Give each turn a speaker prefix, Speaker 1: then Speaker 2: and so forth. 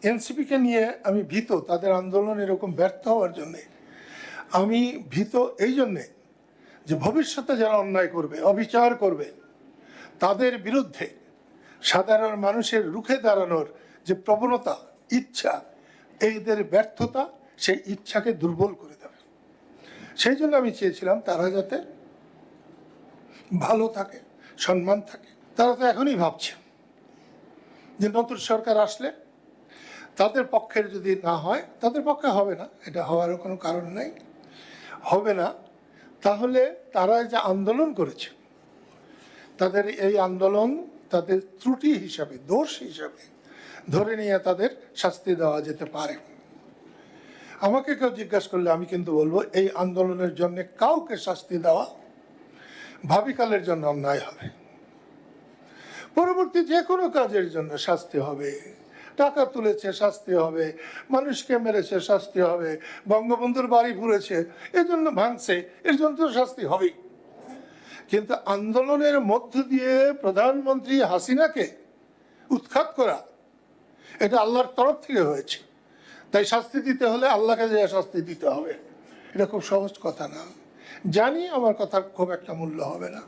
Speaker 1: এনসিপিকে নিয়ে আমি ভীত, তাদের আন্দোলন এরকম ব্যর্থ হওয়ার জন্যে। আমি ভীত এই জন্যে যে ভবিষ্যতে যারা অন্যায় করবে, অবিচার করবে, তাদের বিরুদ্ধে সাধারণ মানুষের রুখে দাঁড়ানোর যে প্রবণতা, ইচ্ছা, এদের ব্যর্থতা সেই ইচ্ছাকে দুর্বল করে দেবে। সেই জন্য আমি চেয়েছিলাম তারা যাতে ভালো থাকে, সম্মান থাকে। তারা তো এখনই ভাবছে যে নতুন সরকার আসলে তাদের পক্ষের যদি না হয়, তাদের পক্ষে হবে না, এটা হওয়ারও কোনো কারণ নেই, হবে না, তাহলে তারা যে আন্দোলন করেছে তাদের এই আন্দোলন তাদের ত্রুটি হিসাবে, দোষ হিসাবে ধরে নিয়ে তাদের শাস্তি দেওয়া যেতে পারে। আমাকে কেউ জিজ্ঞাসা করলে আমি কিন্তু বলবো এই আন্দোলনের জন্য কাউকে শাস্তি দেওয়া ভাবিকালের জন্য অন্যায় হবে। পরবর্তী যে কোনো কাজের জন্য শাস্তি হবে। টাকা তুলেছে শাস্তি হবে, মানুষকে মেরেছে শাস্তি হবে, বঙ্গবন্ধুর বাড়ি পুড়েছে এজন্য ভাঙছে, এর জন্য তো শাস্তি হবেই। কিন্তু আন্দোলনের মধ্য দিয়ে প্রধানমন্ত্রী হাসিনাকে উৎখাত করা, এটা আল্লাহর তরফ থেকে হয়েছে, তাই শাস্তি দিতে হলে আল্লাহকে যে শাস্তি দিতে হবে, এটা খুব সহজ কথা না। জানি আমার কথার খুব একটা মূল্য হবে না।